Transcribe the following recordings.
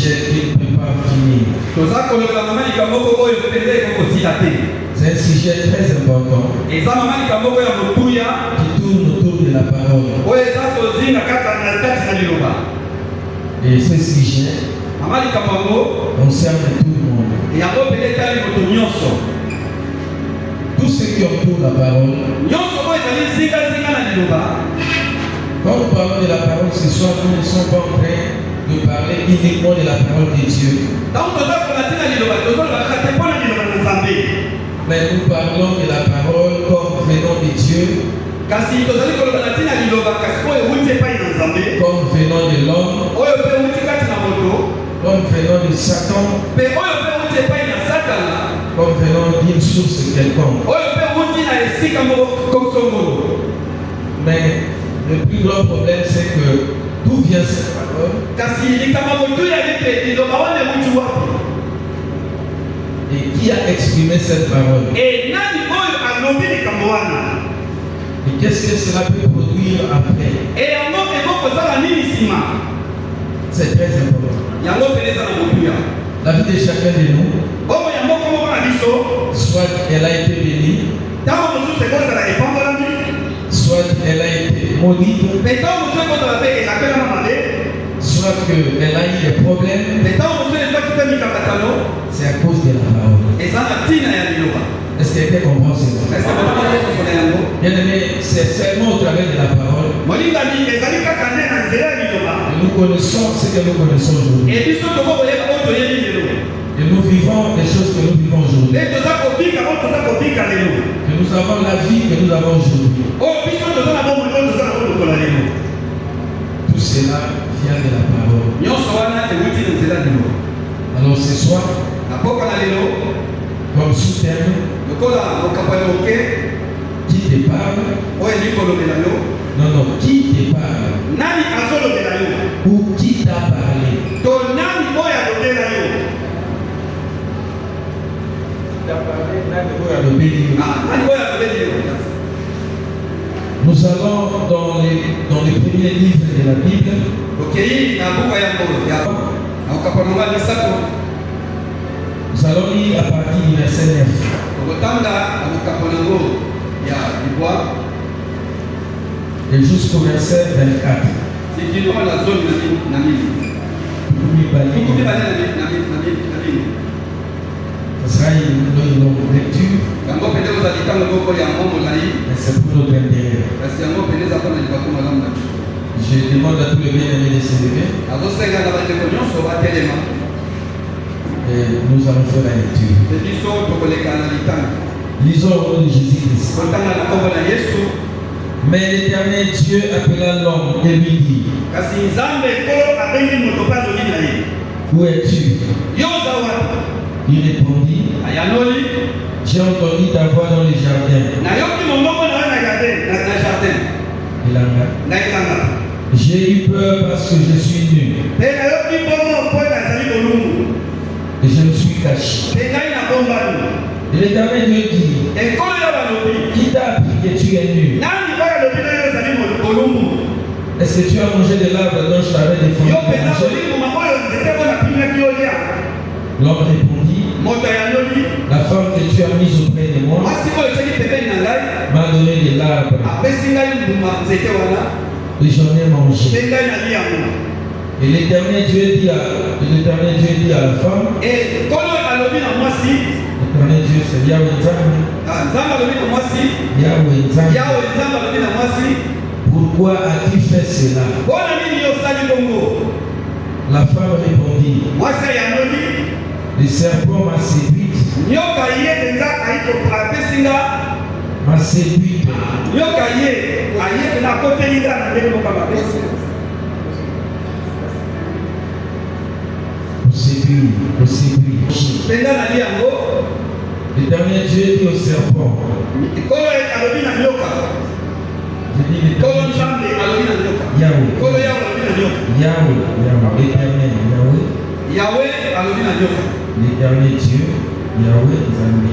sujet qui ne peut pas finir. C'est un sujet très important qui tourne autour de la parole. Et ce sujet concerne tout le monde. Tous ceux qui entourent la parole. Quand nous parlons de la parole ce soir, nous ne sommes pas en train de parler uniquement de la parole de Dieu. Mais nous parlons de la parole comme venant de Dieu, comme venant de l'homme, comme venant de Satan, comme venant d'une source quelconque. Mais le plus grand problème, c'est que d'où vient cette parole? Et qui a exprimé cette parole? Et qu'est-ce que cela peut produire après? C'est très important. La vie de chacun de nous, soit elle a été bénie, soit elle a été maudite, soit qu'elle a eu des problèmes. C'est à cause de la parole. Est-ce que quelqu'un comprend cela? Bien aimé, c'est seulement au travers de la parole que nous connaissons ce que nous connaissons aujourd'hui. Que nous vivons les choses que nous vivons aujourd'hui. Que nous avons la vie que nous avons aujourd'hui. Tout cela vient de la parole. Alors ce soir, comme sous-thème, qui te parle? Non, qui te parle? Ou qui t'a parlé? Nous allons dans les premiers livres de la Bible. Nous allons lire à partir du verset 9. Et jusqu'au verset 24. Ce sera une longue lecture. Mais c'est pour notre intérêt. Je demande à tous les bien-aimés de se lever. Et nous allons faire la lecture. Lisons au nom de Jésus-Christ. Mais l'Éternel Dieu appela l'homme et lui dit: Où es-tu? Il répondit: J'ai entendu ta voix dans le jardin. J'ai eu peur parce que je suis nu. Et je me suis caché. Et l'Éternel Dieu dit: Qui t'a appris que tu es nu? Est-ce que tu as mangé de l'arbre dont je t'avais défendu de manger? L'homme répondit: La femme que tu as mise auprès de moi m'a donné de l'arbre et j'en ai mangé. Et l'Éternel Dieu dit à la femme, l'Éternel Dieu c'est Yahweh Nzambe. Pourquoi as-tu fait cela? La femme répondit: Le serpent m'a séduite. M'a séduite. Pour séduire. L'Éternel Dieu dit au serpent. L'Éternel Dieu, Yahweh Nzambe.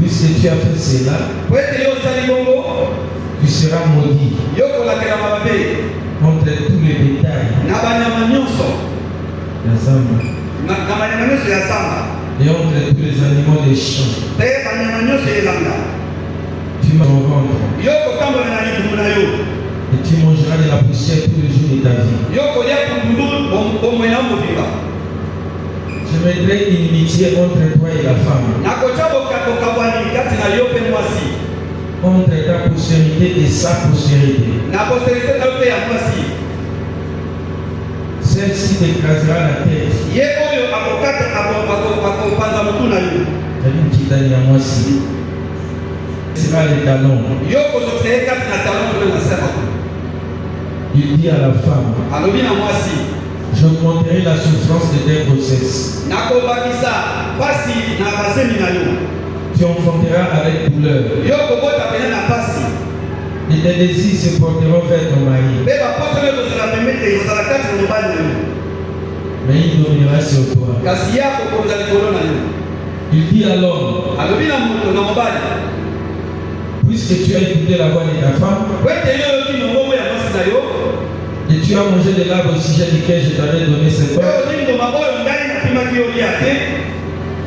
Puisque tu as fait cela, tu seras maudit contre tous les bétails Et entre tous les animaux des champs. Tu m'as au ventre. Et tu mangeras de la poussière tous les jours de ta vie. Je mettrai une inimitié entre toi et la femme, entre ta postérité et sa postérité. Celle-ci t'écrasera la tête. Sera les talons. Il dit à la femme, j'augmenterai la souffrance de tes grossesses. Tu enfanteras avec douleur. Et tes désirs se porteront vers ton mari. Mais il dominera sur toi. Il dit à l'homme, puisque tu as écouté la voix de ta femme, et tu as mangé de l'arbre au sujet duquel je t'avais donné cette parole,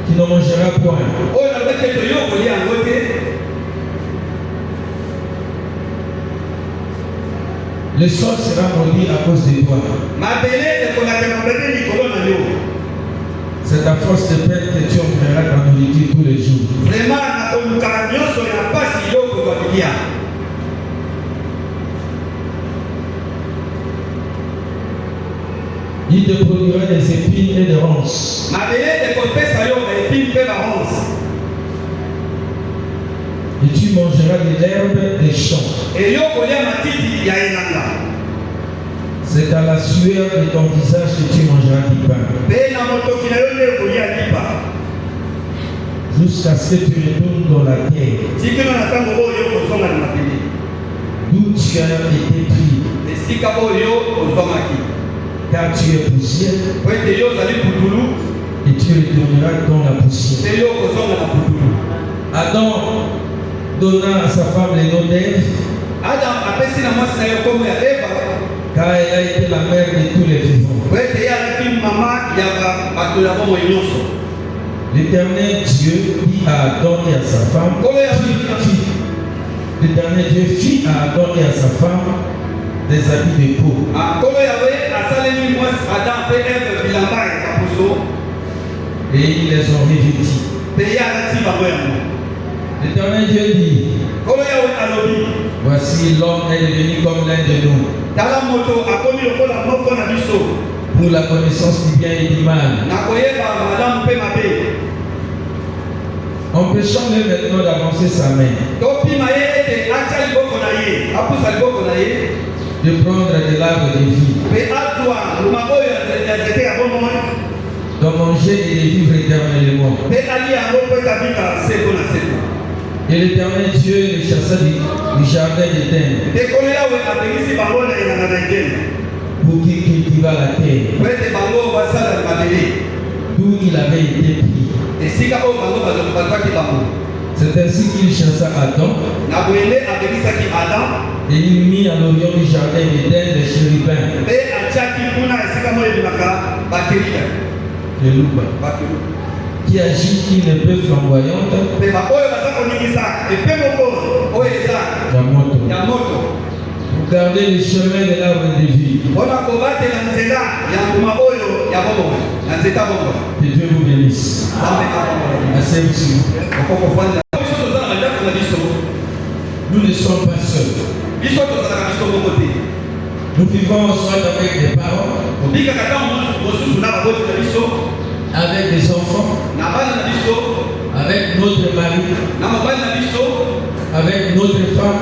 tu n'en mangeras point. Le sol sera maudit à cause de toi. C'est à force de peine que tu offriras ta nourriture tous les jours. Il te produira des épines et des ronces. Et tu mangeras de l'herbe des champs. C'est à la sueur de ton visage que tu mangeras du pain. Jusqu'à ce que tu retournes dans la terre, d'où tu as été pris. Car tu es poussière, et tu retourneras dans la poussière. Adam donna à sa femme les noms d'Ève, car elle a été la mère de tous les vivants. L'Éternel Dieu dit à Adam et à sa femme, l'Éternel Dieu fit à Adam et à sa femme des habits de peau. Et ils les ont revêtis. L'Éternel Dieu dit, voici l'homme est devenu comme l'un de nous, pour la connaissance du bien et du mal. Empêchons-le maintenant d'avancer sa main, de prendre de l'arbre de vie, de manger et de vivre éternellement. Et l'Éternel Dieu le chassa du jardin d'Éden, pour qu'il cultiva la terre, d'où il avait été pris. C'est ainsi qu'il chassa Adam, et il mit à l'orient du jardin d'Éden les chérubins, les loups, qui agit une épée flamboyante, la moto, pour garder le chemin de l'arbre de vie. Que Dieu vous bénisse. Asseyez-vous. Nous ne sommes pas seuls. Nous vivons soit avec des parents, avec des enfants, avec notre mari, avec notre femme,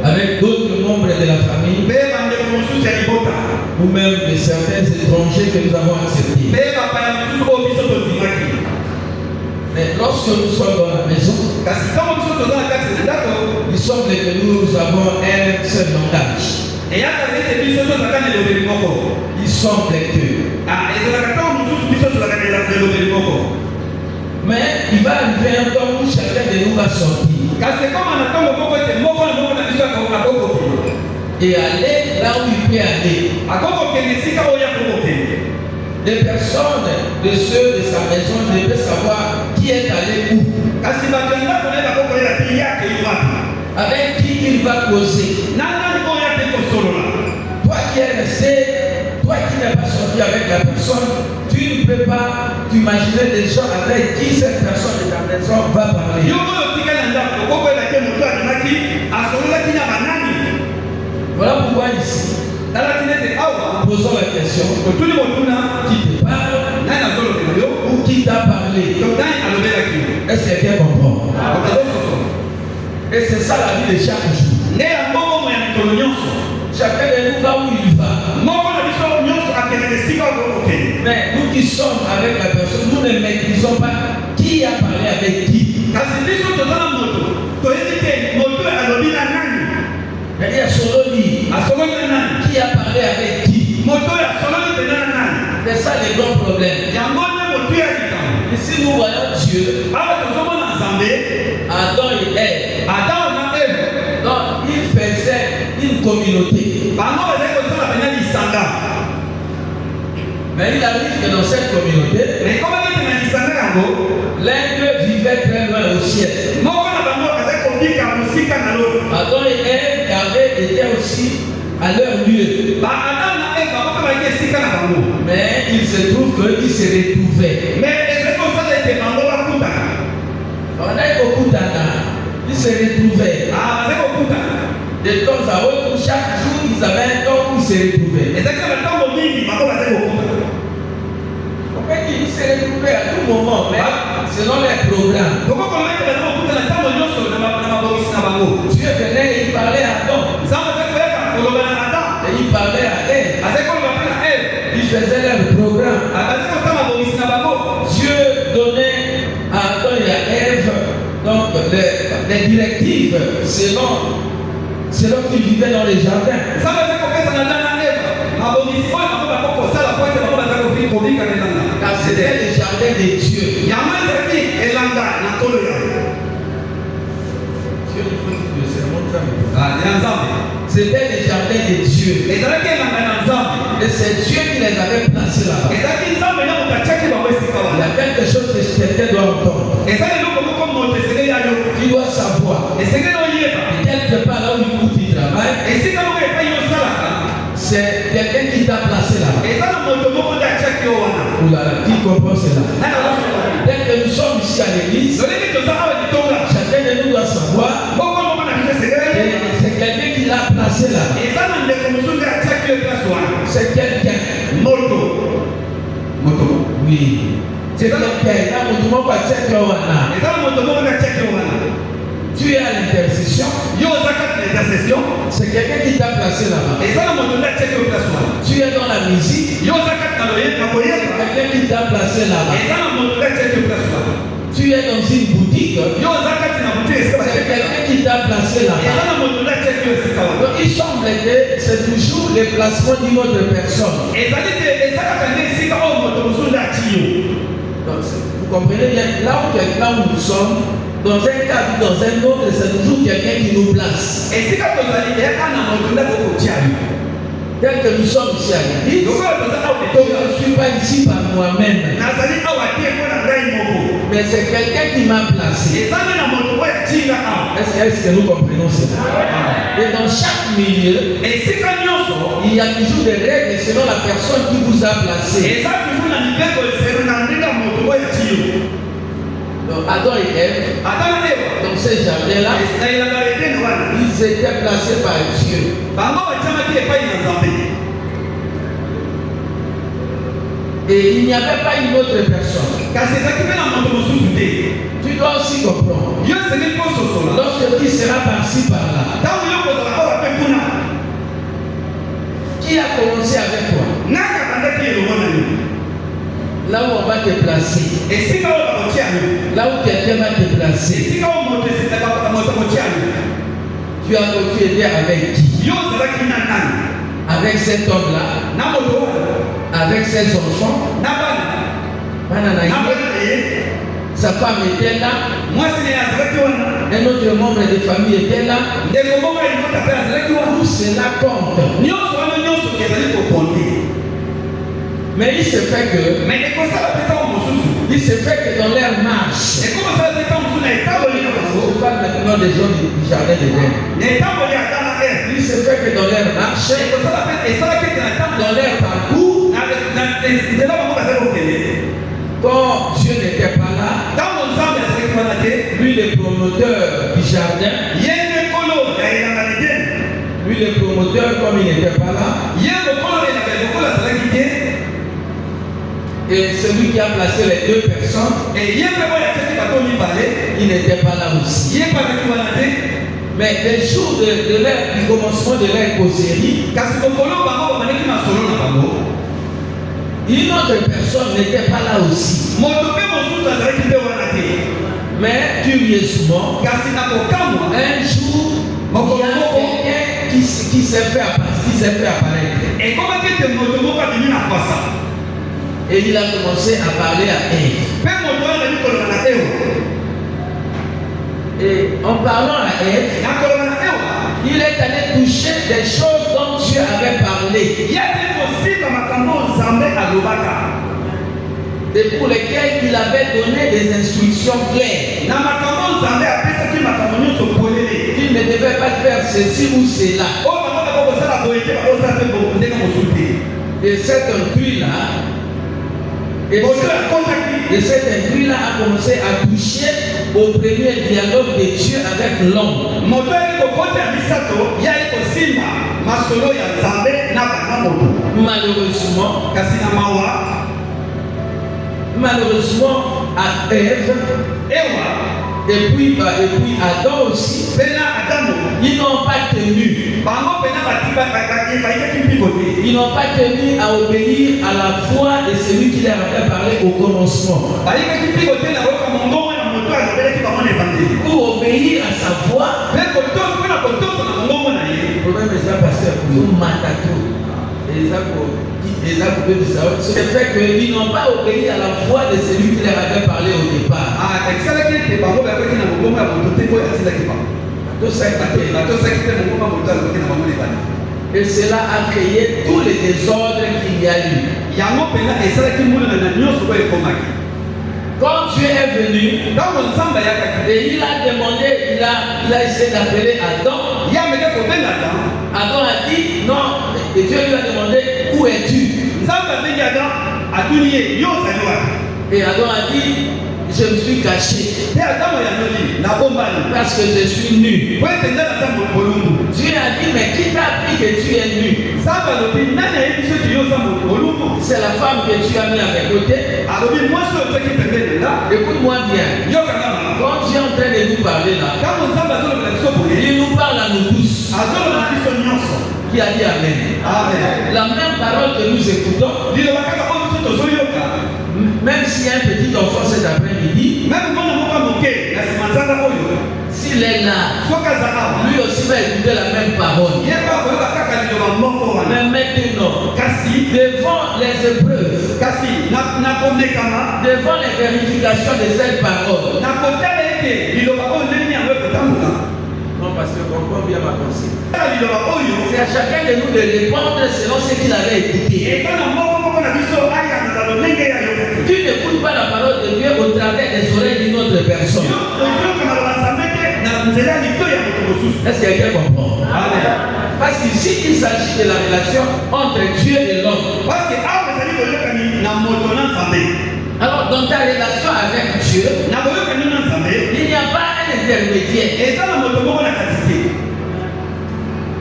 avec d'autres membres de la famille, ou même de certains étrangers que nous avons acceptés. Mais lorsque nous sommes dans la maison, il semble que nous avons un seul langage. Il semble que. Mais il va arriver un temps où chacun de nous va sortir et aller là où il peut aller. Les personnes de ceux de sa maison ne peuvent savoir qui est allé où. Avec qui il va causer. Toi qui es resté, toi qui n'es pas sorti avec la personne, tu ne peux pas t'imaginer des gens avec qui cette personne de ta maison va parler. Voilà pourquoi ici, posons la question, qui te parle ou qui t'a parlé. Est-ce que quelqu'un comprend? Et c'est ça la vie de chaque jour. Chacun de nous va où il va. Mais nous qui sommes avec la personne, nous ne maîtrisons pas qui a parlé avec qui. Il y a Soloni qui a parlé avec qui. C'est ça les grands problèmes. Ici nous voyons Dieu, Adam et Ève. Donc il faisait une communauté. Mais il arrive que dans cette communauté, l'un d'eux vivait très loin au ciel. Adam et Ève avaient été aussi à leur lieu. Mais il se trouve qu'ils se retrouvaient. Ils se retrouvaient. De temps à autre, chaque jour, ils avaient un temps où ils se retrouvaient. Ils se retrouvaient à tout moment, mais selon les programmes. Dieu venait et il parlait à Adam. Et il parlait à Ève. Il faisait leur programme. Dieu donnait à Adam et à Ève donc les directives selon qu'ils vivaient dans les jardins. Car c'était les jardins de Dieu. Dieu, c'était les jardins de Dieu. Et c'est Dieu qui les avait placés là-bas. Il y a quelque chose que quelqu'un doit entendre. Tu dois savoir. Et quelque part là où il travaille, c'est quelqu'un qui t'a placé là. Oula, qui comprend cela? Dès que nous sommes ici à l'église, chacun de nous doit savoir c'est quelqu'un qui l'a placé là. C'est quelqu'un. Oui. C'est quelqu'un. Tu es à l'intercession. C'est quelqu'un qui t'a placé là-bas. Tu es dans la musique. C'est quelqu'un qui t'a placé là-bas. Tu es dans une boutique. C'est quelqu'un qui t'a placé là-bas. Donc il semble que c'est toujours le placement d'une autre personne. Donc, vous comprenez bien, là où nous sommes, dans un cas ou dans un autre, c'est toujours quelqu'un qui nous place. Tel que nous sommes ici à l'église, donc je ne suis pas ici par moi-même. Mais c'est quelqu'un qui m'a placé. Est-ce que nous comprenons cela? Et dans chaque milieu, il y a toujours des règles selon la personne qui vous a placé. Donc Adam et Ève, dans ces jardins-là, ils étaient placés par Dieu. Et il n'y avait pas une autre personne. Tu dois aussi comprendre. Lorsque tu seras par-ci par-là, qui a commencé avec toi? Là où on va te placer. Là où quelqu'un va te placer. Tu as continué avec qui? Avec cet homme-là. Avec ses enfants. Sa femme était là. Un autre membre de famille était là. Tout cela compte. Mais il se fait que il se fait que dans leur marche, je parle maintenant des gens du jardin d'Éden. Il se fait que dans leur marche, dans leur parcours, quand Dieu n'était pas là, lui le promoteur du jardin, lui le promoteur comme il n'était pas là, et celui qui a placé les deux personnes, il n'était pas là aussi. Mais les jours du commencement de leur causerie, une autre personne n'était pas là aussi. Mais curieusement, un jour, il y a quelqu'un qui s'est fait apparaître. Et il a commencé à parler à Ève. Et en parlant à Ève, il est allé toucher des choses dont Dieu avait parlé. Et pour lesquelles il avait donné des instructions claires. Il ne devait pas faire ceci ou cela. Et cette intrus-là, a commencé à toucher au premier dialogue de Dieu avec l'homme. Malheureusement, à Ève, et puis Adam aussi, ils n'ont pas tenu. Ils n'ont pas tenu à obéir à la voix de celui qui leur avait parlé au commencement. Pour obéir à sa voix, le problème est ça, pasteur, pour Matato. C'est fait qu'ils n'ont pas obéi à la voix de celui qui leur avait parlé au départ. Et cela a créé tous les désordres qu'il y a eu. Quand Dieu est venu, et il a demandé, il a essayé d'appeler Adam. Adam a dit non, et Dieu lui a demandé où es-tu? Et Adam a dit je me suis caché parce que je suis nu. Dieu a dit mais qui t'a appris que tu es nu? C'est la femme que tu as mis à mes côtés. Écoute-moi bien. Quand Dieu est en train de nous parler là, il nous parle à nous tous. Qui a dit Amen. La même parole que nous écoutons, même s'il y a un petit enfant cet après-midi, s'il est là, lui aussi va écouter la même parole. Mais maintenant, devant les épreuves, devant les vérifications de cette parole, non, parce que comprends bien ma pensée. C'est à chacun de nous de répondre selon ce qu'il avait écouté. Tu n'écoutes pas la parole de Dieu au travers des oreilles d'une autre personne. Est-ce que quelqu'un comprend? Amen. Parce qu'ici, il s'agit de la relation entre Dieu et l'homme. Alors, dans ta relation avec Dieu, il n'y a pas un intermédiaire.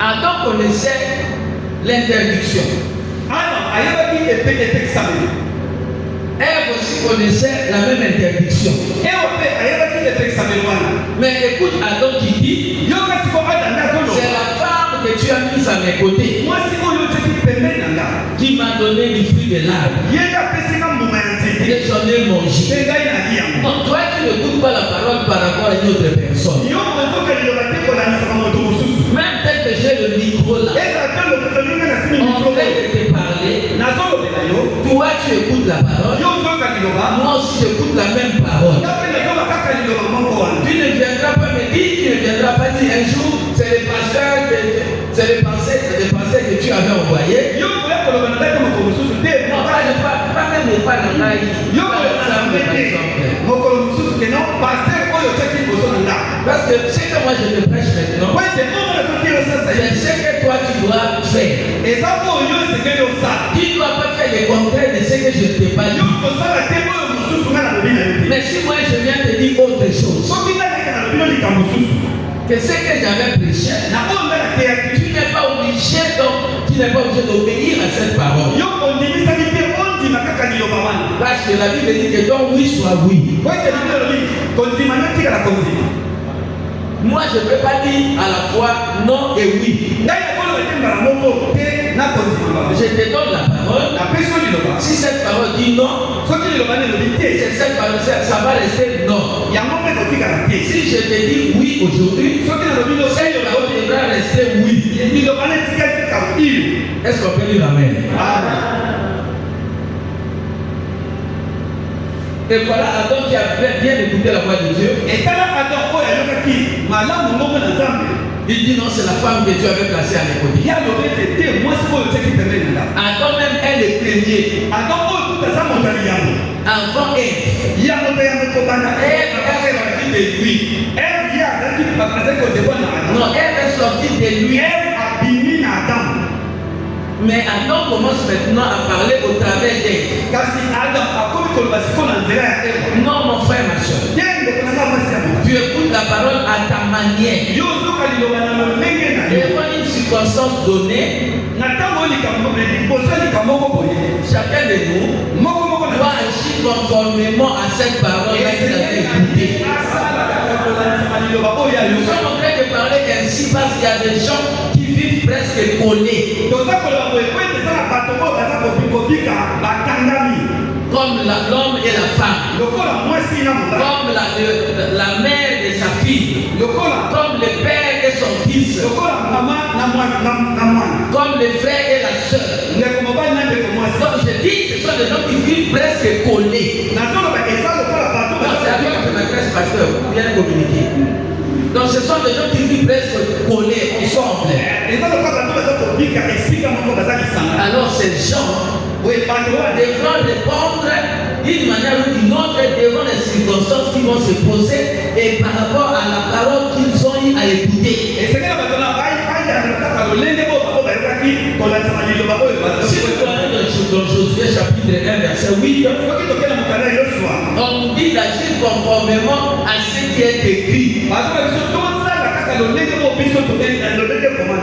Adam connaissait l'interdiction. Ève aussi connaissait la même interdiction. Mais écoute Adam qui dit, c'est la femme que tu as mise à mes côtés qui m'a donné du fruit de l'arbre. Et j'en ai mangé. Donc toi qui n'écoutes pas la parole par rapport à une autre personne, même tel que j'ai le micro là, en train de te parler, toi tu écoutes la parole, moi aussi j'écoute la même parole. Tu ne viendras pas me dire, tu ne viendras pas dire un jour, c'est le pasteur, c'est le passé que tu avais envoyé. Non, pas pas dans la vie. Parce que ce que moi je te prêche maintenant, c'est ce que toi tu dois faire. Tu ne dois pas faire le contraire de ce que je t'ai pas dit. Mais si moi je viens te dire autre chose, que ce que j'avais prêché, tu n'es pas obligé d'obéir à cette parole. Parce que la Bible dit que ton oui soit oui. Moi je ne peux pas dire à la fois non et oui. Je te donne la parole. Si cette parole dit non, c'est cette parole, ça va rester non. Si je te dis oui aujourd'hui, cette parole devra rester oui. Est-ce qu'on peut dire amen? Et voilà Adam qui a bien écouté la voix de Dieu. Il dit non, c'est la femme que Dieu avait placée à mes côtés. Adam même est le premier. Avant Ève. Ève est sortie de lui. Non, Ève est sortie de lui. Mais Adam commence maintenant à parler au travers d'elle. Non, mon frère, ma soeur. Tu écoutes la parole à ta manière. Devant une circonstance donnée, chacun de nous doit agir conformément à cette parole qu'il avait écoutée. Nous sommes en train de parler ainsi parce qu'il y a des gens qui vivent presque collés. Comme l'homme et la femme, comme la mère et sa fille, comme le père et son fils, comme le frère et la soeur. Donc je dis, ce sont des gens qui vivent presque collés. C'est à toi que m'adresse, pasteur, bien communiquer. Donc ce sont des gens qui vivent presque collés ensemble. Alors ces gens devront répondre d'une manière ou d'une autre devant les circonstances qui vont se poser et par rapport à la parole qu'ils ont eu à écouter. Si vous prenez dans Josué chapitre 1 verset 8, on nous dit d'agir conformément à ce qui est écrit.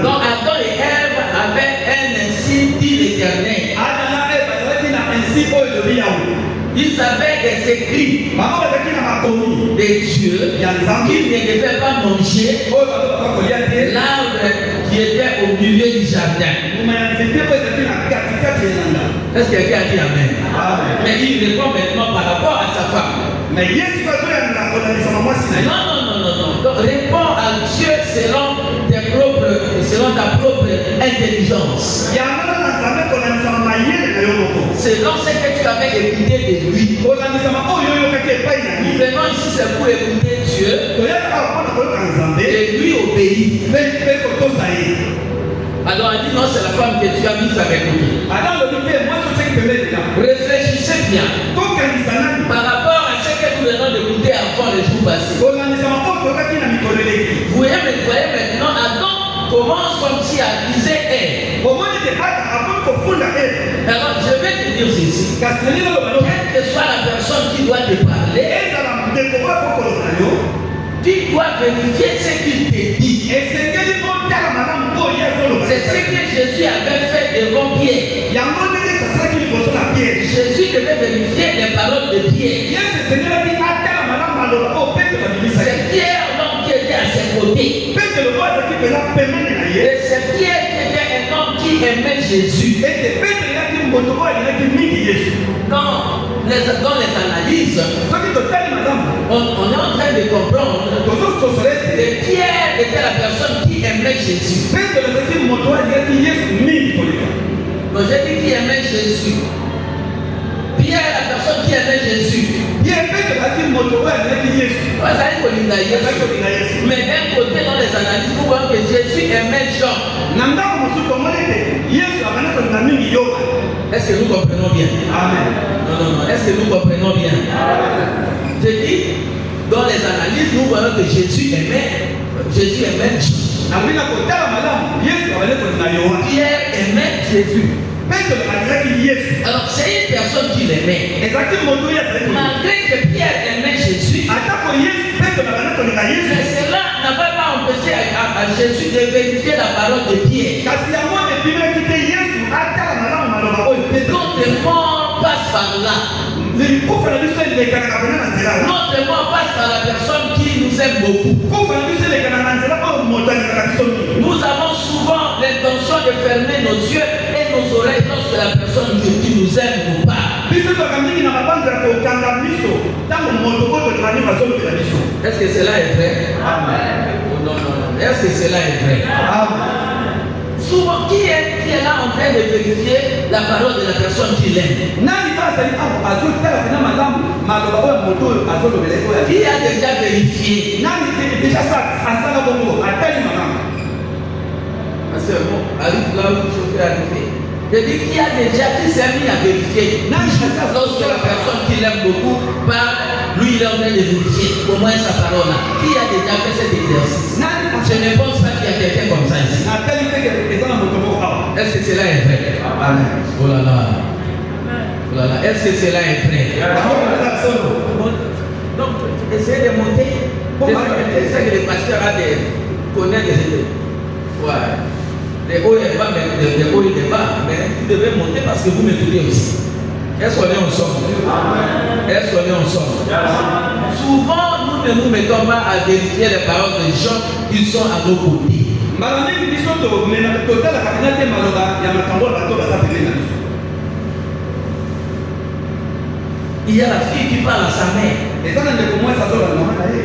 Donc Adam et Ève avaient un ainsi dit l'Éternel. Ils avaient des écrits de Dieu qu'ils ne devaient pas manger l'arbre qui était au milieu du jardin. Est-ce que quelqu'un a dit amen? Mais il répond maintenant par rapport à sa femme. Non. Donc réponds à Dieu selon ta propre intelligence. Selon ce que tu avais écouté de lui. Vraiment ici c'est pour écouter Dieu et lui obéir. Alors elle dit non, c'est la femme que tu as mise avec lui. Réfléchissez bien par rapport à ce que nous venons d'écouter avant les jours passés. Vous voyez maintenant Adam commence comme si elle disait elle. Alors je vais te dire ceci. Quelle que soit la personne qui doit te parler, tu dois vérifier ce qu'il te dit. C'est ce que Jésus avait fait devant Pierre. Jésus devait vérifier les paroles de Pierre. C'est Pierre l'homme qui était à ses côtés. Et c'est Pierre qui était un homme qui aimait Jésus. Dans les analyses, on est en train de comprendre que Pierre était la personne qui aimait Jésus. Donc j'ai dit qui aimait Jésus. Pierre est la personne qui aimait Jésus. Mais d'un côté, dans les analyses, nous voyons que Jésus aimait Jean. Est-ce que nous comprenons bien? Amen. Non. Est-ce que nous comprenons bien? Amen. Je dis, dans les analyses, nous voyons que Jésus aimait Jean. Pierre aimait Jésus. Alors c'est une personne qui l'aimait. Malgré que Pierre aimait Jésus, mais cela n'avait pas empêché à Jésus de vérifier la parole de Pierre. Notre mort passe par là. Notre mort passe par la personne qui nous aime beaucoup. Nous avons souvent l'intention de fermer nos yeux et nos oreilles lorsque la personne qui nous aime nous parle. Est-ce que cela est vrai? Amen. Non. Est-ce que cela est vrai? Amen. Souvent, qui est là en train de vérifier la parole de la personne qu'il aime? Qui a déjà vérifié? Parce que bon, arrive là où le chauffeur est arrivé. Je dis qui s'est mis à vérifier? Lorsque la personne qu'il aime beaucoup parle, lui il est en train de vérifier au moins sa parole là. Qui a déjà fait cet exercice? Je ne pense pas qu'il y a quelqu'un comme ça ici. Est-ce que cela est vrai? Amen. Oh là là. Est-ce que cela est vrai? Donc, essayez de monter. J'essaie que le pasteur connaît des hauts et des bas, mais vous devez monter parce que vous m'écoutez aussi. Est-ce qu'on est ensemble? Est-ce qu'on est ensemble? Souvent, nous ne nous mettons pas à vérifier les paroles des gens qui sont à nos côtés. Il y a la fille qui parle à sa mère.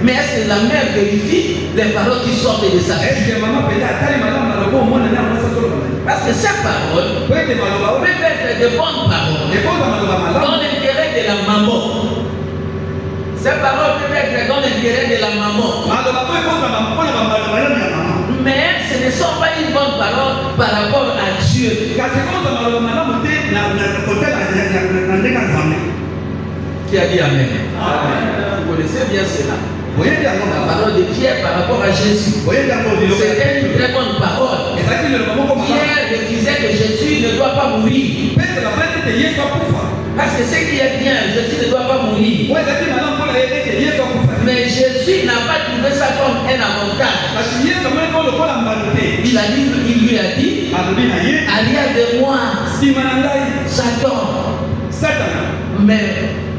Mais est-ce que la mère vérifie les paroles qui sortent de sa fille? Parce que ces paroles peuvent être de bonnes paroles dans l'intérêt de la maman. Ces paroles peuvent être dans l'intérêt de la maman. Mais ce ne sont pas une bonne parole par rapport à Dieu. Qui a dit Amen? Vous connaissez bien cela. La parole de Pierre par rapport à Jésus. C'était une très bonne parole. Pierre disait que Jésus ne doit pas mourir. Parce que ce qui est bien, Jésus ne doit pas mourir. Mais Jésus n'a pas trouvé ça comme un avantage. Il lui a dit, arrière de moi, Satan. Mais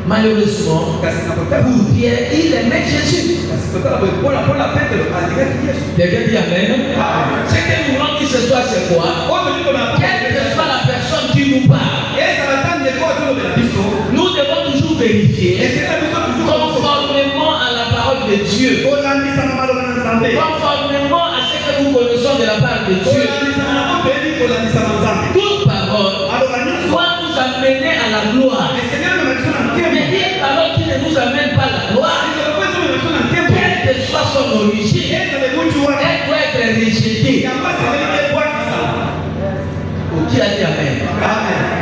malheureusement, pour Pierre, il aimait Jésus. Quelqu'un dit Amen. Ce que nous voulons dire ce soir, c'est quoi? Quelle que soit la personne qui nous parle, nous devons toujours vérifier conformément à la parole de Dieu, conformément à ce que nous connaissons de la part de Dieu. Toute parole doit nous amener à la gloire. Mais une parole qui ne nous amène pas à la gloire, quelle que soit son origine, elle doit être rejetée. Qui a dit Amen?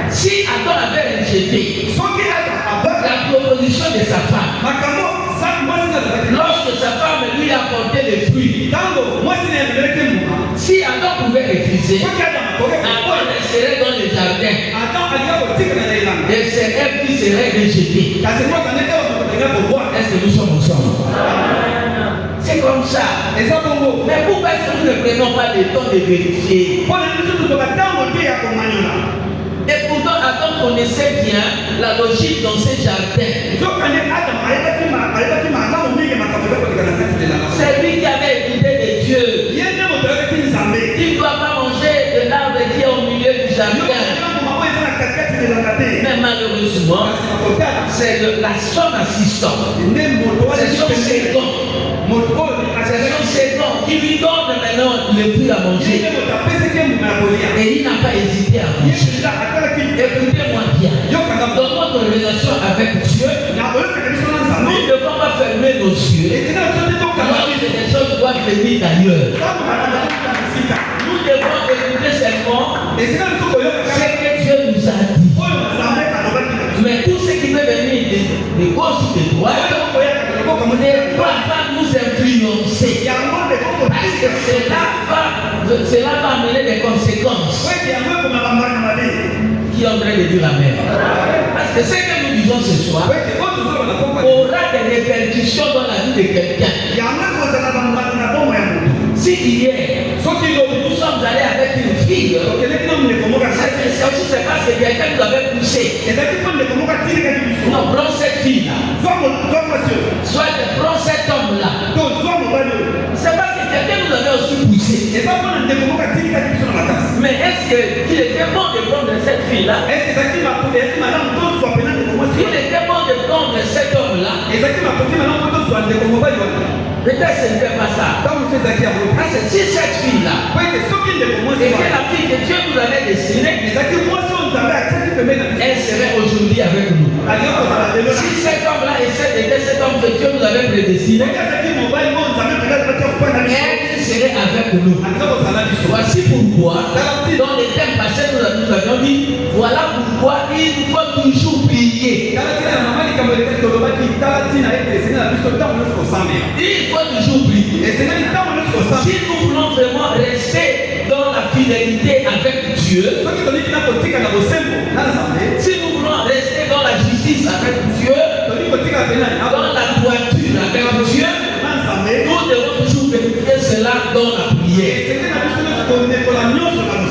Si Adam avait rejeté la proposition de sa femme, lorsque sa femme lui a apporté les fruits, si Adam pouvait refuser, Adam serait dans le jardin et c'est elle qui serait rejetée. Est-ce que nous sommes ensemble? C'est comme ça. Mais pourquoi est-ce que nous ne prenons pas le temps de vérifier? Et pourtant, Adam connaissait bien la logique dans ses jardins. C'est lui qui avait écouté de Dieu. Tu ne dois pas manger de l'arbre qui est au milieu du jardin. Mais malheureusement, c'est la son assistant. C'est son second. C'est son second qui lui donne maintenant le fruit à manger. Et il n'a pas hésité à manger. Écoutez-moi bien. Dans notre relation avec Dieu, nous ne devons pas fermer nos yeux venir d'ailleurs. Nous devons écouter seulement ce que Dieu nous a dit. Mais tout ce qui peut venir de gauche ou de droite ne doit pas nous influencer. Parce que cela va amener des conséquences. Qui est en train de dire amen? Parce que ce que nous disons ce soir aura des répercussions dans la vie de quelqu'un. Si hier, nous sommes allés avec une fille, c'est parce que quelqu'un nous avait poussé. Non, prends cette fille-là. Soit prends cet homme-là. C'est parce que quelqu'un nous avait aussi poussé. Mais est-ce qu'il était bon de prendre cette fille-là? Il était bon de prendre cet homme-là? Peut-être ce n'était pas ça. Parce que si cette fille-là était la fille que Dieu nous avait destinée, elle serait aujourd'hui avec nous. Si cet homme-là était cet homme que Dieu nous avait prédestiné, elle serait avec nous. Voici pourquoi, dans les thèmes passés, nous avions dit, voilà pourquoi il faut toujours prier. Il faut toujours prier. Si nous voulons vraiment rester dans la fidélité avec Dieu, si nous voulons rester dans la justice avec Dieu, dans la droiture avec Dieu, nous devons toujours vérifier cela dans la prière.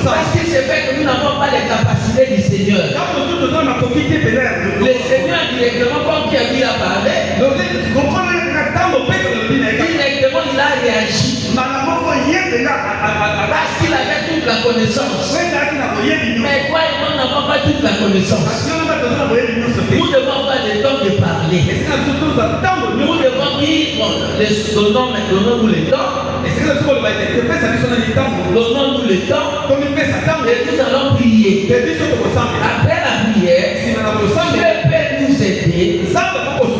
Parce qu'il se fait que nous n'avons pas les capacités du Seigneur. Le Seigneur directement, comme Pierre a parlé, directement il a réagi. Parce qu'il avait toute la connaissance. Mais quoi, nous n'avons pas toute la connaissance. Nous devons avoir le temps de parler. Nous devons dire, donnons-nous le temps. Donnons-nous le temps. Et nous allons prier. Après la prière, Dieu peut nous aider.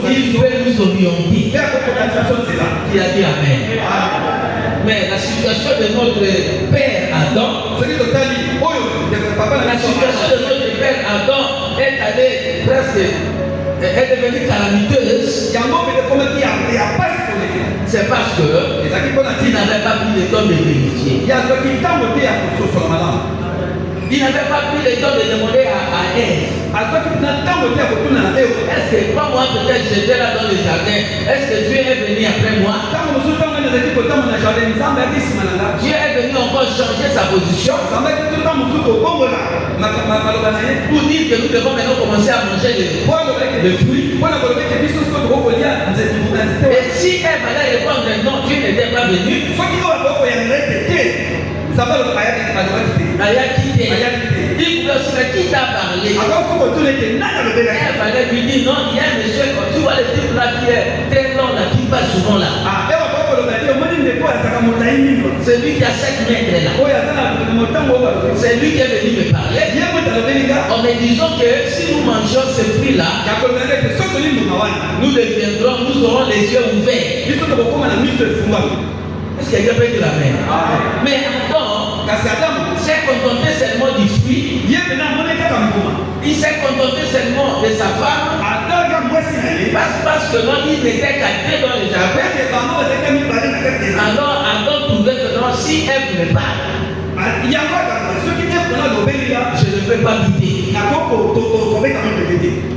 Il peut nous orienter. Qui a dit amen. Mais la situation de notre père Adam, est allée presque, est devenue calamiteuse. C'est parce qu'il n'avait pas pris le temps de vérifier. Il n'avait pas pris le temps de demander à Ève. Est-ce que quand moi peut-être j'étais là dans le jardin, est-ce que Dieu est venu après moi? Dieu est venu encore changer sa position pour dire que nous devons maintenant commencer à manger le fruit. Et si Ève allait répondre non, Dieu n'était pas venu, il pouvait aussi dire qui t'a parlé. Elle allait lui dire non, il y a un monsieur, quand tu vois le type là qui est très long là, qui passe souvent là. C'est lui qui a 5 mètres là. C'est lui qui est venu me parler en me disant que si nous mangeons ce fruit là, nous deviendrons, nous aurons les yeux ouverts. Est-ce que quelqu'un peut dire la main? Mais Adam s'est contenté seulement du fruit. Il s'est contenté seulement de sa femme. Parce que non, il n'était qu'à deux dans le jardin. Alors Adam trouvait que non, si elle me parle, je ne peux pas douter.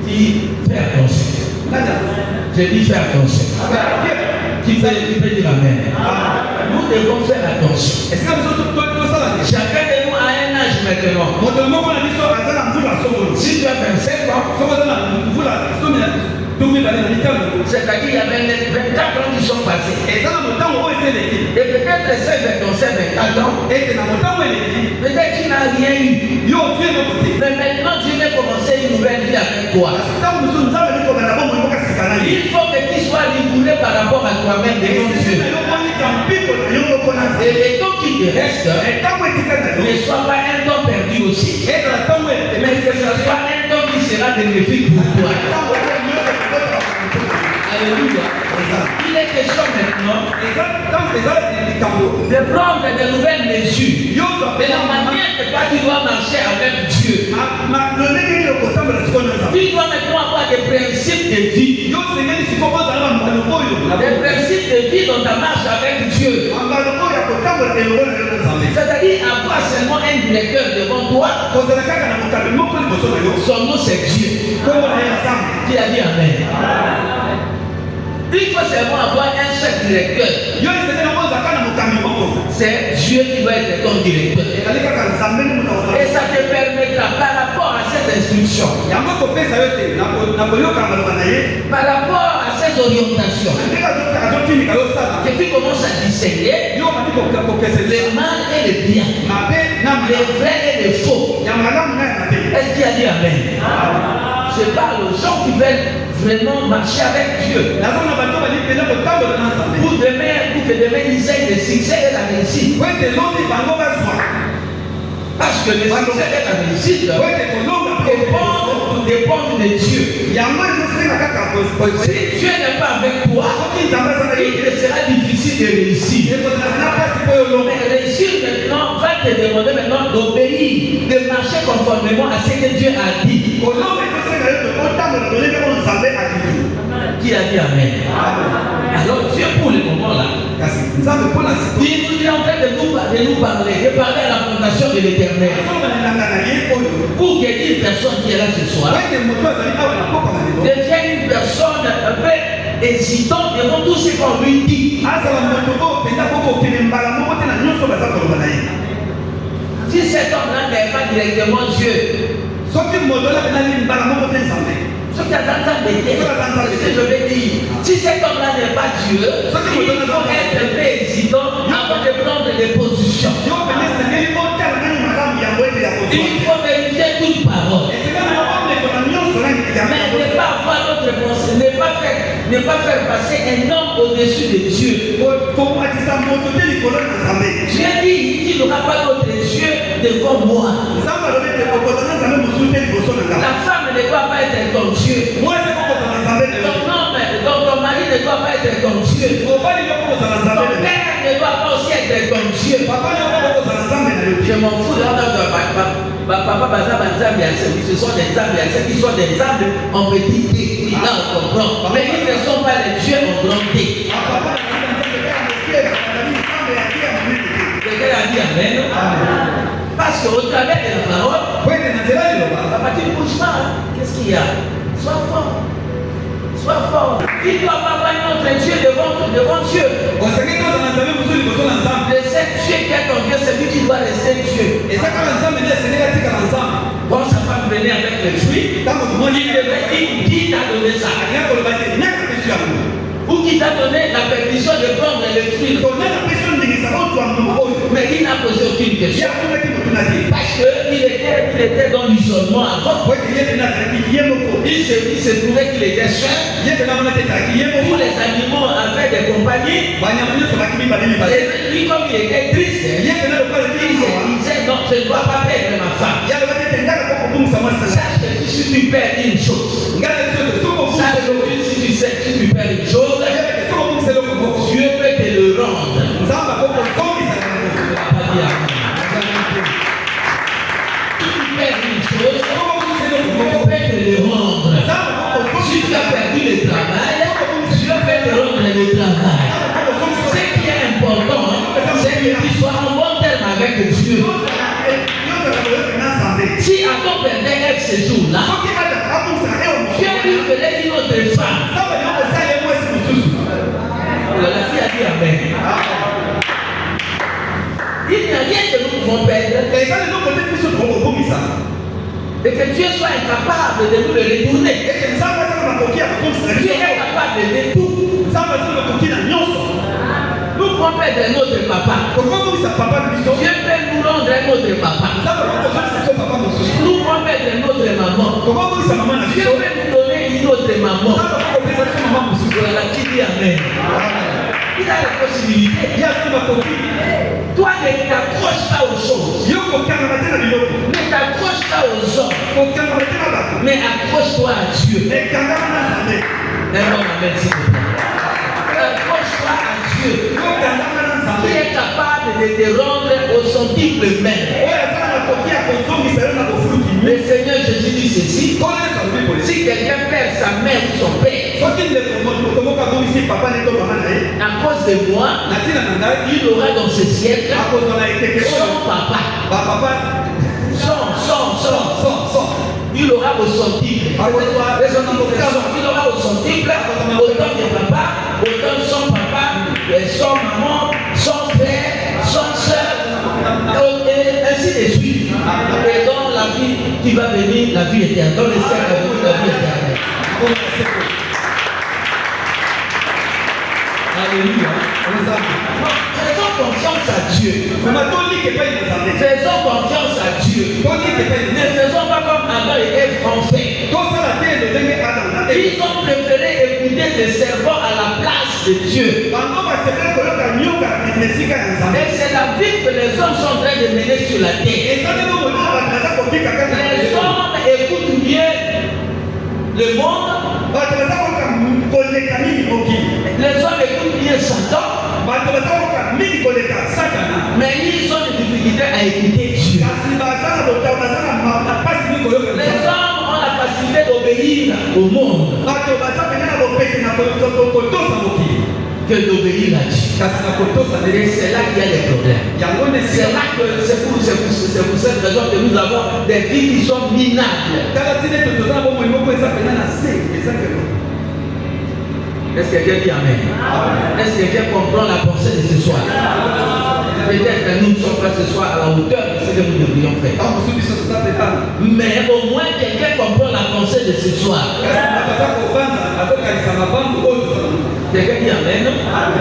Dis, fais attention. Je dis, fais attention. Qui peut dire amen? Nous devons faire attention. Chacun de nous a un âge maintenant. Si tu as 25 ans, c'est-à-dire qu'il y avait 24 ans qui sont passés. Et peut-être c'est 24 ans. Peut-être qu'il n'a rien eu. Mais maintenant Dieu veut commencer une nouvelle vie avec toi. Il faut que tu sois rigoureux par rapport à toi-même devant Dieu. Et le temps qui te reste, ne soit pas un temps perdu aussi. Mais que ce soit un temps qui sera bénéfique pour toi. Alléluia. Il est question maintenant de prendre de nouvelles mesures. Mais la manière que toi tu dois marcher avec Dieu. Tu dois maintenant avoir des principes de vie. Des principes de vie dans ta marche avec Dieu. C'est-à-dire avoir seulement un directeur devant toi. Son nom c'est Dieu. Qui a dit Amen. Il faut seulement avoir un seul directeur. C'est Dieu qui doit être ton directeur. Et ça te permettra par rapport à cette instruction, par rapport à ces orientations, que tu commences à discerner les mal et les bien, les vrais et les faux. Est-ce qu'il a dit Amen? Je parle aux gens qui veulent vraiment marcher avec Dieu. Pour que demain ils aient le succès et la réussite. Parce que le succès et la réussite dépendent de Dieu. Si Dieu n'est pas avec toi, il te sera difficile de réussir. Mais réussir maintenant va te demander maintenant d'obéir, de marcher conformément à ce que Dieu a dit. Qui a dit Amen? Alors Dieu pour le moment là, il est en train de nous parler, de parler à la fondation de l'Éternel. Pour que une personne qui est là ce soir devienne une personne un peu hésitante devant tout ce qu'on lui dit. Si cet homme-là n'est pas directement Dieu, ce que je vais dire, si cet homme-là n'est pas Dieu, il faut être un peu hésitant avant de prendre des positions. Il faut vérifier toute parole. Mais ne pas avoir notre pensée, ne pas faire passer un homme au-dessus de Dieu. Dieu dit qu'il n'aura pas d'autre Dieu devant moi. La femme ne doit pas être ton Dieu. Ton mari ne doit pas être ton Dieu. Ton père ne doit pas aussi être ton Dieu. Je m'en fous de papa ce sont des âmes, qui sont des âmes en petit T. Là on comprend. Mais ils ne sont pas les dieux en grand T. Quelqu'un a dit Amen. Parce qu'au travers de la parole, papa tu ne bouges pas. Qu'est-ce qu'il y a? Sois fort. Sois fort. Il ne doit pas avoir un autre Dieu devant Dieu. Le seul Dieu qui est ton Dieu, c'est lui qui doit rester Dieu. Quand sa femme venait avec les fruits, il t'a donné ça. Ou qui t'a donné la permission de prendre les fruits. Mais il n'a posé aucune question. Parce qu'il était dans l'isolement avant. Il se trouvait qu'il était seul. Tous les animaux avaient des compagnies. Et lui, comme il était triste, il disait non, je ne dois pas perdre ma femme. Sache que si tu perds une chose, sache que si tu perds une chose, Dieu peut te le rendre. Si tu perds une chose, Dieu peut te le rendre. Si tu as perdu le travail, Dieu peut te rendre le travail. Ce qui est important, c'est que tu sois en bon terme avec Dieu. Si Adam perdait ce jour-là, Dieu lui ferait une autre femme. La fille a dit Amen. Il n'y a rien que nous pouvons perdre. Et que Dieu soit incapable de nous le retourner. Dieu est capable de tout. Nous pouvons perdre notre papa. Dieu peut nous rendre un autre papa. Nous pouvons perdre notre maman. Dieu peut nous donner une autre maman. Voilà qui dit Amen. Il a la possibilité. Toi, ne t'accroche pas aux choses. Ne t'accroche pas aux hommes. Mais accroche-toi à Dieu. Accroche-toi à Dieu, qui est capable de te rendre au centuple même. Le Seigneur Jésus dit ceci: si quelqu'un perd sa mère ou son père à cause de moi, il aura dans ce siècle son papa. Il aura au centuple. Il aura au centuple autant de papa, autant son papa, son maman, son frère, son soeur, et ainsi de suite. Et dans la vie qui va venir, la vie éternelle. Dans le ciel, la vie éternelle. Alléluia. Faisons confiance à Dieu. Faisons confiance à Dieu. Ne faisons pas comme Adam et Ève ont fait. Ils ont préféré écouter des servants à la place de Dieu. Et c'est la vie que les hommes sont en train de mener sur la terre. Les hommes écoutent mieux le monde. Les hommes écoutent bien Satan. Mais ils ont des difficultés à écouter Dieu. Les hommes ont la facilité d'obéir au monde que d'obéir à Dieu. Et c'est là qu'il y a des problèmes. C'est là que c'est pour cette raison que nous avons des vies qui sont minables. Est-ce que quelqu'un dit Amen? Est-ce que quelqu'un comprend la pensée de ce soir? Peut-être que nous ne sommes pas ce soir à la hauteur de ce que nous devrions faire. Mais au moins quelqu'un comprend la pensée de ce soir. Quelqu'un dit Amen.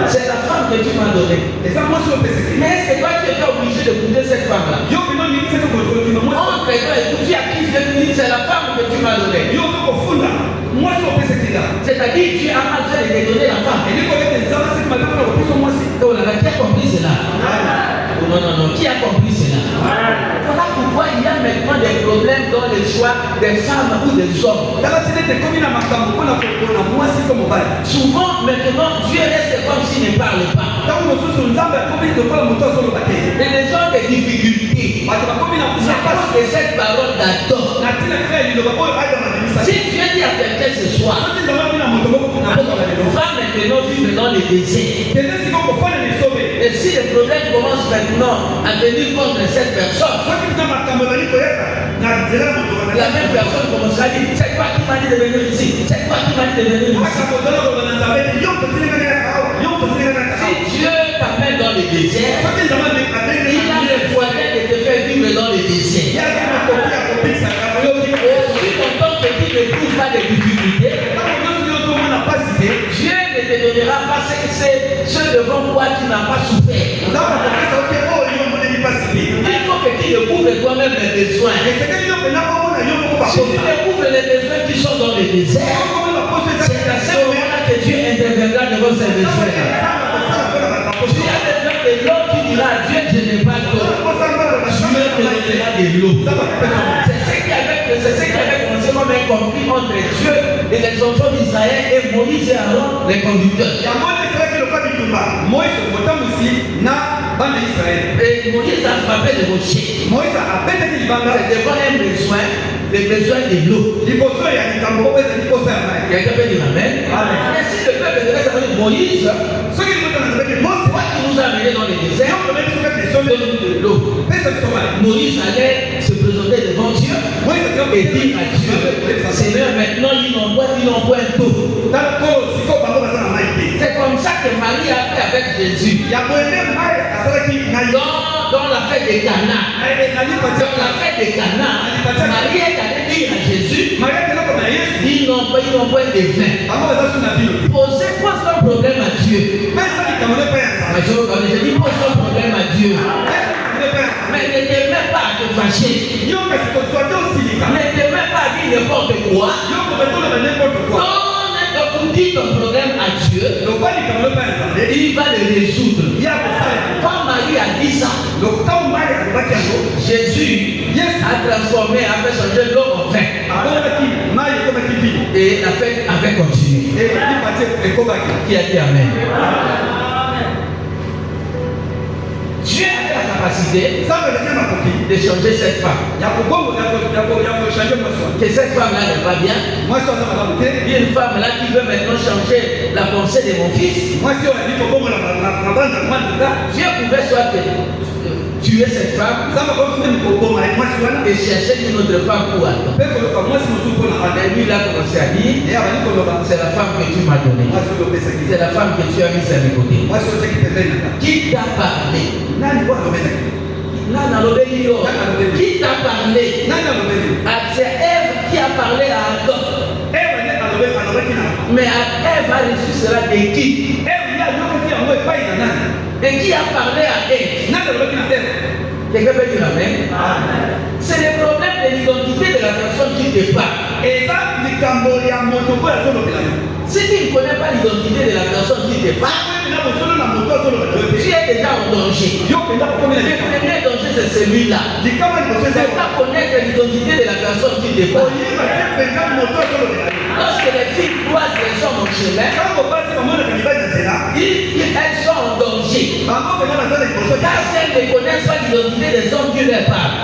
C'est la femme que tu m'as donnée. Mais est-ce que toi tu étais obligé d'écouter cette femme-là? Tu as qui c'est la femme que tu m'as donnée. C'est-à-dire tu as mal fait de donner la femme. Qui a compris cela? Non. Qui a compris cela? Voilà pourquoi il y a maintenant des problèmes dans le choix des femmes ou des hommes. Souvent, maintenant, Dieu reste comme s'il ne parle pas. Et les gens ont des difficultés. C'est parce que cette parole d'Adam. Si Dieu dit à quelqu'un ce soir, va maintenant vivre dans le désert. Et si le problème commence maintenant à venir contre cette personne, la même personne commencera à dire: c'est toi qui m'as dit de venir ici, c'est toi qui m'as dit de venir ici. Si Dieu t'amène dans le désert, il a le moyen de te faire vivre dans le désert. Aussi longtemps que tu ne trouves pas de difficultés, Dieu ne te donnera pas ce devant quoi tu n'as pas souffert. Il faut que tu découvres toi-même les besoins. Si tu découvres les besoins qui sont dans le désert, c'est à ce moment-là que Dieu interviendra devant ces besoins. Si tu as besoin de l'eau, tu diras: Dieu, je n'ai pas d'eau. Dieu te donnera de l'eau. C'est ce qui avait forcément bien compris entre Dieu et les enfants d'Israël et Moïse et Aaron, les conducteurs. Et Moïse a frappé le rocher. C'est devant un besoin, le besoin de l'eau. Quelqu'un peut dire Amen. Et si le peuple devait s'appeler Moïse, pourquoi tu nous as amenés dans le désert? De l'eau. Moïse allait se présenter devant Dieu et dire à Dieu: Seigneur, maintenant ils n'ont point d'eau. C'est comme ça que Marie a fait avec Jésus. Dans la fête de Cana. Marie est allée dire à Jésus: ils n'ont point de vin. Pose ton problème à Dieu. Je dis: pose ton problème à Dieu. Mais ne te mets pas à te fâcher. Ne te mets pas à dire n'importe quoi. Dis ton problème à Dieu, il va le résoudre. Quand Marie a dit ça, Jésus a transformé, a fait changer l'eau en vin. Et la fête avait continué. Qui a dit Amen? capacité de changer cette femme. Que cette femme-là n'est pas bien. Il y a une femme là qui veut maintenant changer la pensée de mon fils. Dieu pouvait soit tuer cette femme et chercher une autre femme pour attendre. Et lui, il a commencé à dire, c'est la femme que tu m'as donnée. C'est la femme que tu as mise à mes côtés. Qui t'a parlé? Qui t'a parlé? C'est Ève qui a parlé à Adam. Mais Ève a reçu cela de qui? Et qui a parlé à Ève? Quelqu'un peut dire amen? C'est le problème de l'identité de la personne qui te parle. Si tu ne connais pas l'identité de la personne qui te parle, tu es déjà en danger. Le premier danger, c'est celui-là. C'est pas connaître l'identité de la personne qui te parle. Lorsque les filles croisent les hommes au chemin, elles sont en danger. Parce qu'elles ne connaissent pas l'identité des hommes qui leur parlent.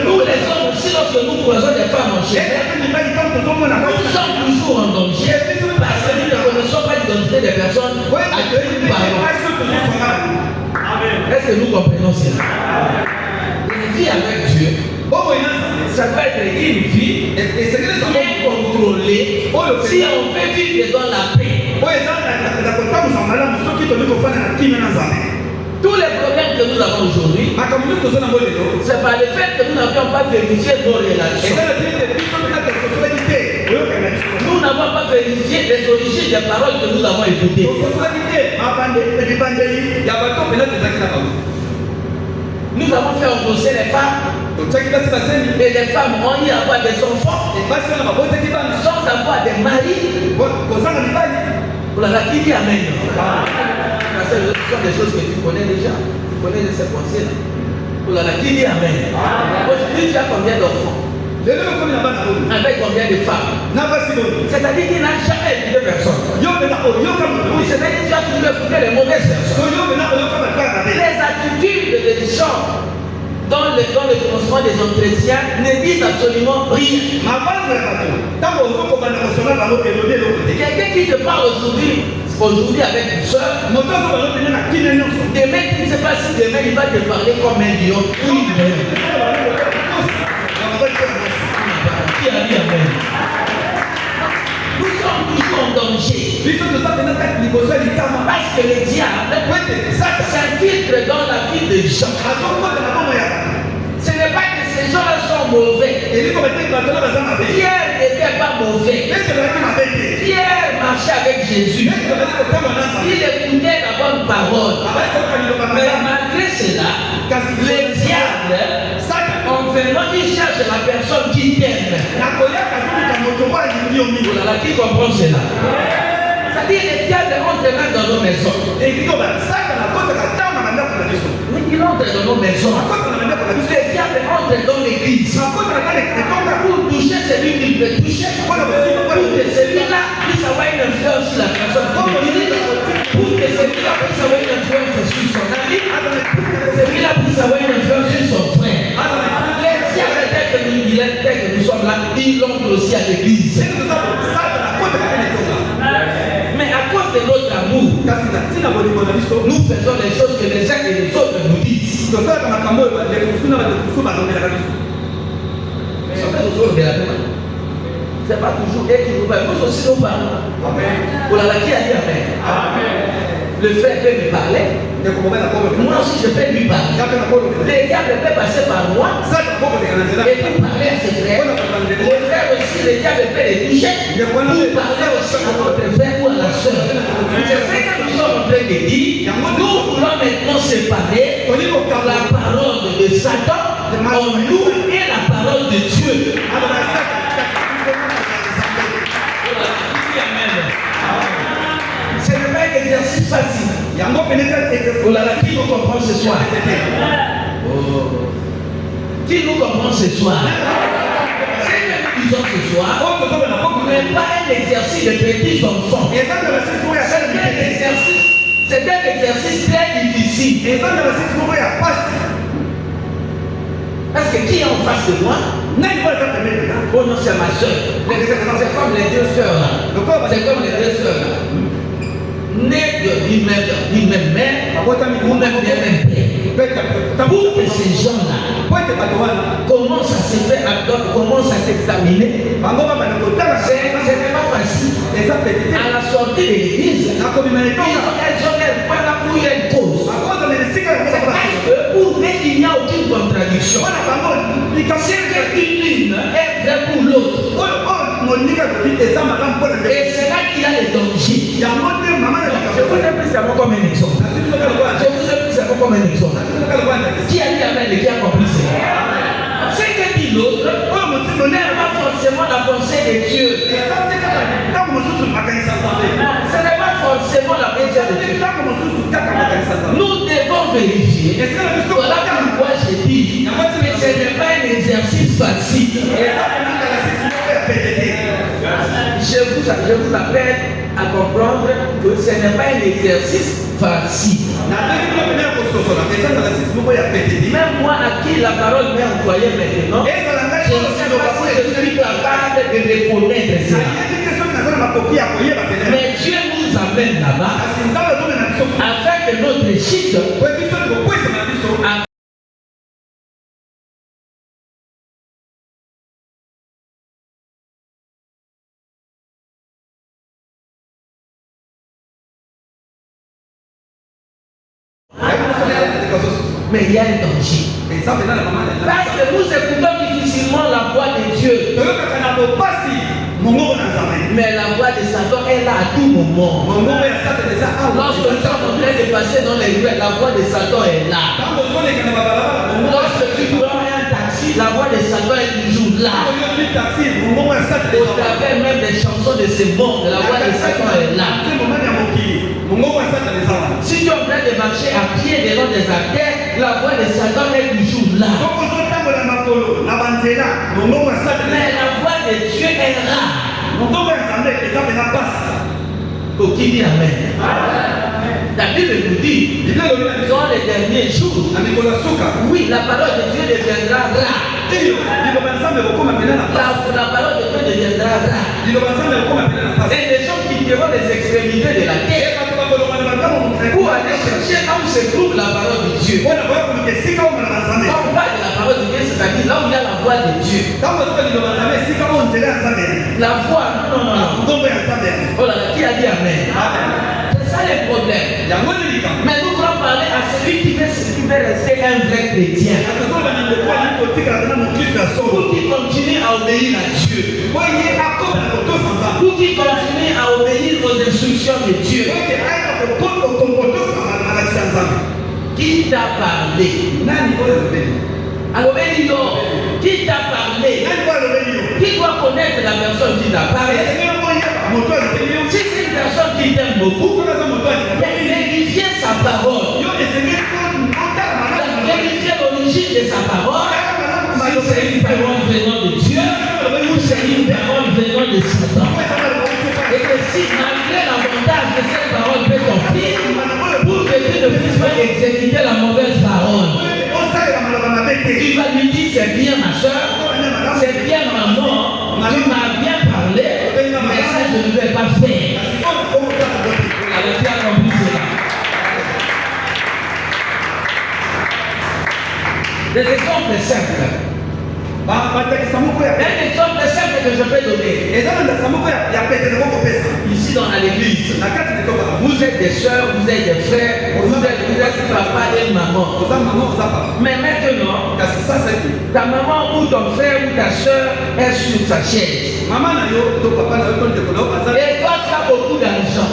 Nous les hommes aussi, lorsque nous croisons des femmes en chemin, nous sommes toujours en danger. Parce que nous ne connaissons pas l'identité des personnes à qui nous parlons. Est-ce que nous comprenons cela? Une vie avec Dieu, ça doit être une vie bien contrôlée si on veut vivre dans la paix. Tous les problèmes que nous avons aujourd'hui, c'est par le fait que nous n'avions pas vérifié nos relations. Nous n'avons pas vérifié les origines des paroles que nous avons écoutées. Nous avons fait endosser les femmes. Et les femmes ont eu à avoir des enfants sans avoir des maris. Pour la qui dit amen. Parce que ce sont des choses que tu connais déjà. Tu connais ces pensées-là. Pour la qui dit amen. Aujourd'hui, tu as combien d'enfants? Avec combien de femmes? C'est-à-dire qu'il n'a jamais écouté personne. C'est-à-dire que tu as toujours écouté les mauvaises personnes. Les attitudes des gens dans le commencement des entretiens ne disent absolument rien. Quelqu'un qui te parle aujourd'hui avec une soeur, demain tu ne sais pas si demain il va te parler comme un lion. Qui a dit amen? Nous sommes toujours en danger. Parce que le diable s'infiltre dans la vie des gens. Ce n'est pas que ces gens-là sont mauvais. Pierre n'était pas mauvais. Pierre marchait avec Jésus. Il écoutait la bonne parole. Mais malgré cela, le diable, en venant, il cherche la personne qui t'aime. Qui comprend cela? C'est-à-dire les diables entrent même dans nos maisons. Oui, il entre dans nos maisons. Les diables entrent dans l'église pour toucher celui qui peut toucher. Pour que celui-là puisse avoir une influence sur la personne qui l'église. Pour que celui-là puisse avoir une influence sur son ami. Celui-là puisse avoir une influence sur son frère. Les diables, dès que nous sommes là, ils entrent aussi à l'église. Mais à cause de notre amour, nous faisons les choses que les uns et les autres nous disent. Nous sommes toujours de la demande. Ce n'est pas toujours eux qui nous parlent. Nous aussi nous parlons. Pour la qui a dit amen. Le frère peut me parler. Moi aussi je peux lui parler. Le diable peut passer par moi et puis parler à ses frères. Les frères aussi, le diable peut les toucher pour parler aussi à notre frère ou à la soeur. C'est ce que nous sommes en train de dire. Nous voulons maintenant séparer la parole de Satan en nous et la parole de Dieu. Ce n'est pas un exercice facile. Qui nous comprend ce soir? Qui nous comprend ce soir? Ce que nous disons ce soir n'est pas un exercice de petits enfants. C'est un exercice C'est un exercice très difficile. Et ça, dans le système, il y a pas. Parce que qui est en face de moi? Oh non, c'est ma soeur. C'est comme les deux sœurs là. C'est comme les deux sœurs là. Nées d'une même mère ou même d'un même père. Pour que ces gens-là commencent à se faire adopter, commencent à s'examiner, c'est pas facile. À la sortie de l'église, elles ont un point là où il y a une cause. Pour eux, il n'y a aucune contradiction. C'est qu'une ligne est vraie pour l'autre. Et c'est là qu'il y a les dangers. Je vous ai pris ça comme un exemple. Qui a dit Amen et qui a compris ça? Ce que dit l'autre n'est pas forcément la pensée de Dieu. Ce n'est pas forcément la pensée de Dieu. Nous devons vérifier. Voilà pourquoi j'ai dit que ce n'est pas un exercice facile. Je vous appelle à comprendre que ce n'est pas un exercice facile. Même moi à qui la parole m'est envoyée maintenant, je ne sais pas si je suis capable de reconnaître cela. Mais Dieu nous amène là-bas afin que notre chute mais il y a un danger. Parce que nous écoutons difficilement la voix de Dieu. Mais la voix de Satan est là à tout moment. Lorsque nous sommes en train de passer dans les rues, la voix de Satan est là. Lorsque tu prends un taxi, la voix de Satan est toujours là. Au travers même des chansons de ce monde, la voix de Satan est là. Si tu es en train de marcher à pied devant des artères, la voix de Satan est toujours là. Mais la voix de Dieu est rare. Pour qui dit Amen? La Bible nous dit, dans les derniers jours, oui, la parole de Dieu deviendra rare. La parole de Dieu deviendra rare. Et les gens quitteront les extrémités de la terre pour aller chercher là où se trouve la parole de Dieu. Quand on parle de la parole de Dieu, c'est-à-dire là où il y a la voix de Dieu. La voix, non. Oh là là, qui a dit Amen? C'est ça le problème. Mais nous voulons parler à celui qui veut rester un vrai chrétien. Pour qu'il continue à obéir à Dieu. Pour qu'il continue à obéir aux instructions de Dieu. Qui t'a parlé? Alors, qui t'a parlé? Qui doit connaître la personne qui t'a parlé? Si c'est une personne qui t'aime beaucoup, vérifiez sa parole. Vérifiez l'origine de sa parole. Si c'est une parole venant de Dieu ou c'est une parole venant de Satan. Et que si malgré l'avantage que cette parole peut t'offrir, pour que tu ne puisses pas exécuter la mauvaise parole, tu vas lui dire c'est bien ma soeur, c'est bien maman, tu m'as bien parlé, mais ça je ne vais pas faire. Alors tu as compris cela. Des exemples simples. Un exemple simple que je peux donner. Ici dans l'église, vous êtes des soeurs, vous êtes des frères, vous êtes papa et maman. Mais maintenant, ta maman ou ton frère ou ta soeur est sur sa chaise. Et toi tu as beaucoup d'argent.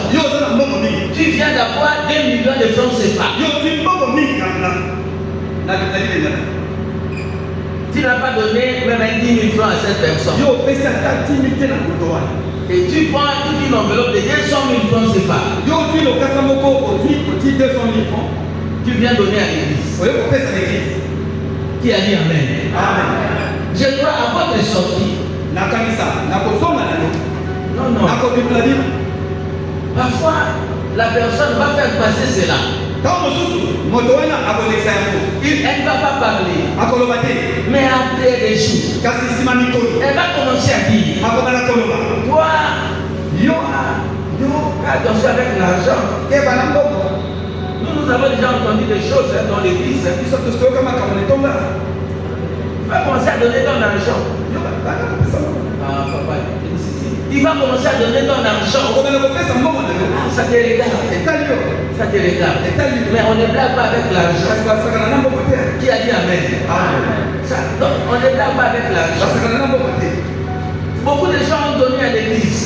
Tu viens d'avoir 2 millions de francs CFA. Tu n'as pas donné même 10 000 francs à cette personne. Et tu prends toute une enveloppe de 200 000 francs CFA. Tu viens donner à l'église. Qui a dit Amen? Je crois à votre sortie. Non. Parfois, la personne va faire passer cela. Elle ne va pas parler. Mais après des jours, elle va commencer à dire, toi, attention avec l'argent. Nous avons déjà entendu des choses dans l'église. Tu vas commencer à donner ton argent. Ah, papa, il va commencer à donner ton argent. Ça te regarde. Ça te regarde. Mais on ne blague pas avec l'argent. Qui a dit Amen? Donc, on ne blague pas avec l'argent. Beaucoup de gens ont donné à l'église.